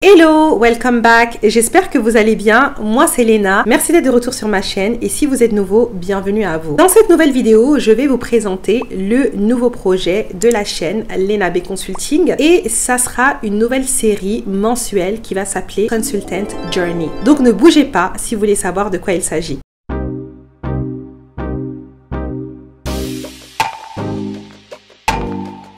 Hello, welcome back, j'espère que vous allez bien, moi c'est Léna, merci d'être de retour sur ma chaîne et si vous êtes nouveau, bienvenue à vous. Dans cette nouvelle vidéo, je vais vous présenter le nouveau projet de la chaîne Léna B Consulting et ça sera une nouvelle série mensuelle qui va s'appeler Consultant Journey. Donc ne bougez pas si vous voulez savoir de quoi il s'agit.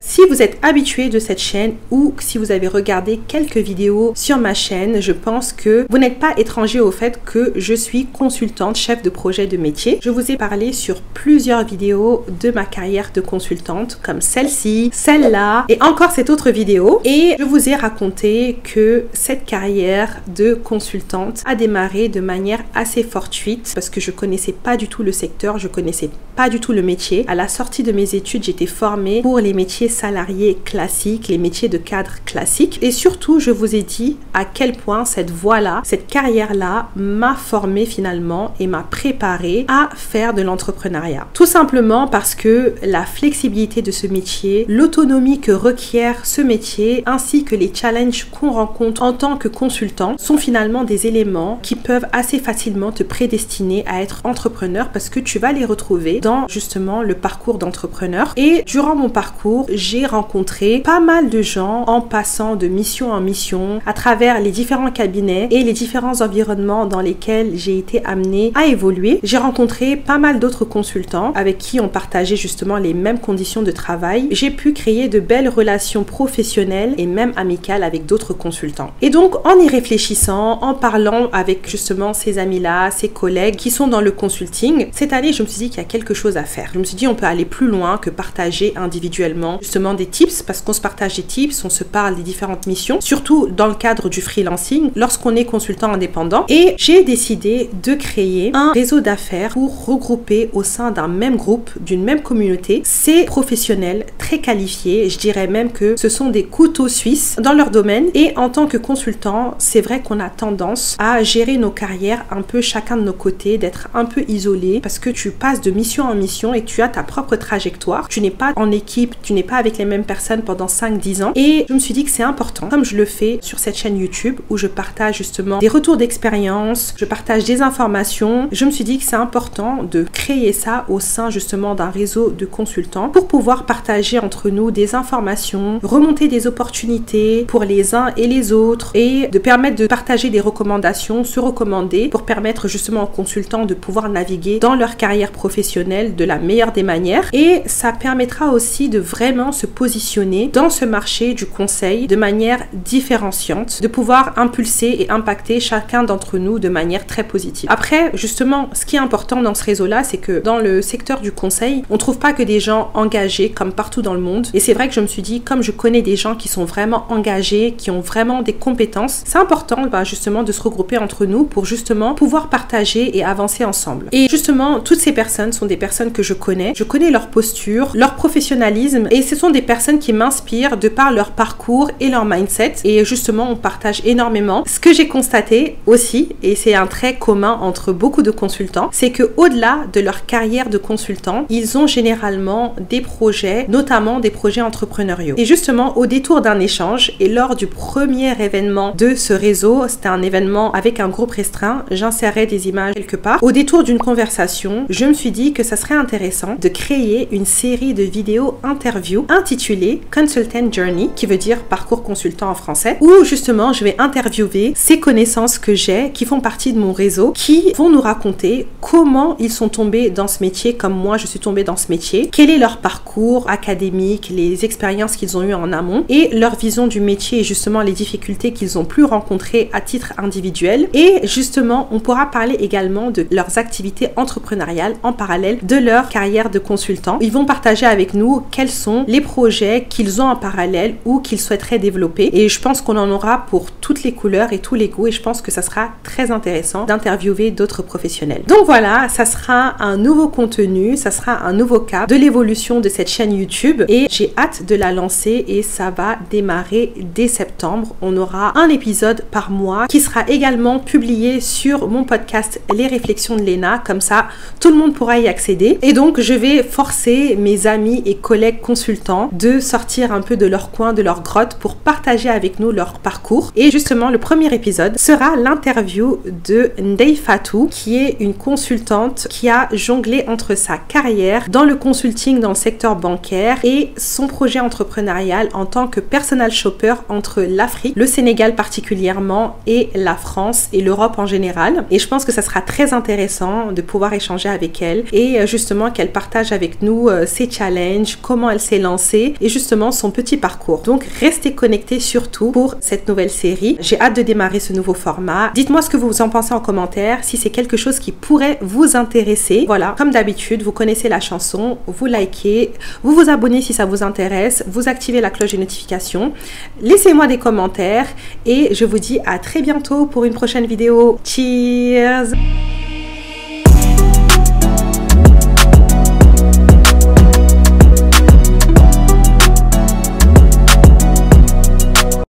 Si vous êtes habitué de cette chaîne ou si vous avez regardé quelques vidéos sur ma chaîne, je pense que vous n'êtes pas étranger au fait que je suis consultante, chef de projet de métier. Je vous ai parlé sur plusieurs vidéos de ma carrière de consultante comme celle-ci, celle-là et encore cette autre vidéo. Et je vous ai raconté que cette carrière de consultante a démarré de manière assez fortuite parce que je connaissais pas du tout le secteur, je connaissais pas du tout le métier. À la sortie de mes études, j'étais formée pour les métiers salariés classiques, les métiers de cadre classiques. Et surtout, je vous ai dit à quel point cette voie-là, cette carrière-là m'a formée finalement et m'a préparée à faire de l'entrepreneuriat. Tout simplement parce que la flexibilité de ce métier, l'autonomie que requiert ce métier, ainsi que les challenges qu'on rencontre en tant que consultant sont finalement des éléments qui peuvent assez facilement te prédestiner à être entrepreneur parce que tu vas les retrouver dans justement le parcours d'entrepreneur. Et durant mon parcours, j'ai rencontré pas mal de gens en passant de mission en mission à travers les différents cabinets et les différents environnements dans lesquels j'ai été amenée à évoluer. J'ai rencontré pas mal d'autres consultants avec qui on partageait justement les mêmes conditions de travail. J'ai pu créer de belles relations professionnelles et même amicales avec d'autres consultants. Et donc en y réfléchissant, en parlant avec justement ces amis-là, ces collègues qui sont dans le consulting, cette année je me suis dit qu'il y a quelque chose à faire. Je me suis dit on peut aller plus loin que partager individuellement justement des tips, parce qu'on se partage des tips, on se parle des différentes missions, surtout dans le cadre du freelancing, lorsqu'on est consultant indépendant. Et j'ai décidé de créer un réseau d'affaires pour regrouper au sein d'un même groupe, d'une même communauté, ces professionnels très qualifiés. Je dirais même que ce sont des couteaux suisses dans leur domaine. Et en tant que consultant, c'est vrai qu'on a tendance à gérer nos carrières un peu chacun de nos côtés, d'être un peu isolé, parce que tu passes de mission en mission et tu as ta propre trajectoire. Tu n'es pas en équipe, tu n'es pas avec les mêmes personnes pendant 5-10 ans. Et je me suis dit que c'est important, comme je le fais sur cette chaîne YouTube où je partage justement des retours d'expérience, je partage des informations. Je me suis dit que c'est important de créer ça au sein justement d'un réseau de consultants pour pouvoir partager entre nous des informations, remonter des opportunités pour les uns et les autres et de permettre de partager des recommandations, se recommander pour permettre justement aux consultants de pouvoir naviguer dans leur carrière professionnelle de la meilleure des manières. Et ça permettra aussi de vraiment se positionner dans ce marché du conseil de manière différenciante, de pouvoir impulser et impacter chacun d'entre nous de manière très positive. Après, justement, ce qui est important dans ce réseau-là, c'est que dans le secteur du conseil, on trouve pas que des gens engagés comme partout dans le monde. Et c'est vrai que je me suis dit, comme je connais des gens qui sont vraiment engagés, qui ont vraiment des compétences, c'est important justement de se regrouper entre nous pour justement pouvoir partager et avancer ensemble. Et justement, toutes ces personnes sont des personnes que je connais leur posture, leur professionnalisme et ce sont des personnes qui m'inspirent de par leur parcours et leur mindset et justement on partage énormément. Ce que j'ai constaté aussi, et c'est un trait commun entre beaucoup de consultants, c'est que au-delà de leur carrière de consultant, ils ont généralement des projets, notamment des projets entrepreneuriaux. Et justement au détour d'un échange et lors du premier événement de ce réseau, c'était un événement avec un groupe restreint, j'insérerai des images quelque part, au détour d'une conversation, je me suis dit que ça serait intéressant de créer une série de vidéos interviews intitulée Consultant Journey, qui veut dire parcours consultant en français, où justement je vais interviewer ces connaissances que j'ai, qui font partie de mon réseau, qui vont nous raconter comment ils sont tombés dans ce métier, comme moi je suis tombée dans ce métier, quel est leur parcours académique, les expériences qu'ils ont eues en amont et leur vision du métier et justement les difficultés qu'ils ont pu rencontrer à titre individuel. Et justement on pourra parler également de leurs activités entrepreneuriales en parallèle de leur carrière de consultant. Ils vont partager avec nous quels sont les projets qu'ils ont en parallèle ou qu'ils souhaiteraient développer. Et je pense qu'on en aura pour toutes les couleurs et tous les goûts et je pense que ça sera très intéressant d'interviewer d'autres professionnels. Donc voilà, ça sera un nouveau contenu, ça sera un nouveau cap de l'évolution de cette chaîne YouTube et j'ai hâte de la lancer et ça va démarrer dès septembre. On aura un épisode par mois qui sera également publié sur mon podcast Les Réflexions de Léna, comme ça tout le monde pourra y accéder. Et donc je vais forcer mes amis et collègues consultants de sortir un peu de leur coin, de leur grotte pour partager avec nous leur parcours. Et justement, le premier épisode sera l'interview de Ndeye Fatou, qui est une consultante qui a jonglé entre sa carrière dans le consulting dans le secteur bancaire et son projet entrepreneurial en tant que personal shopper entre l'Afrique, le Sénégal particulièrement et la France et l'Europe en général. Et je pense que ça sera très intéressant de pouvoir échanger avec elle et justement qu'elle partage avec nous ses challenges, comment elle s'est lancée et justement son petit parcours. Donc restez connectés surtout pour cette nouvelle série. J'ai hâte de démarrer ce nouveau format. Dites-moi ce que vous en pensez en commentaire, si c'est quelque chose qui pourrait vous intéresser. Voilà, comme d'habitude, vous connaissez la chanson, vous likez, vous vous abonnez si ça vous intéresse, vous activez la cloche des notifications, laissez-moi des commentaires et je vous dis à très bientôt pour une prochaine vidéo. Cheers!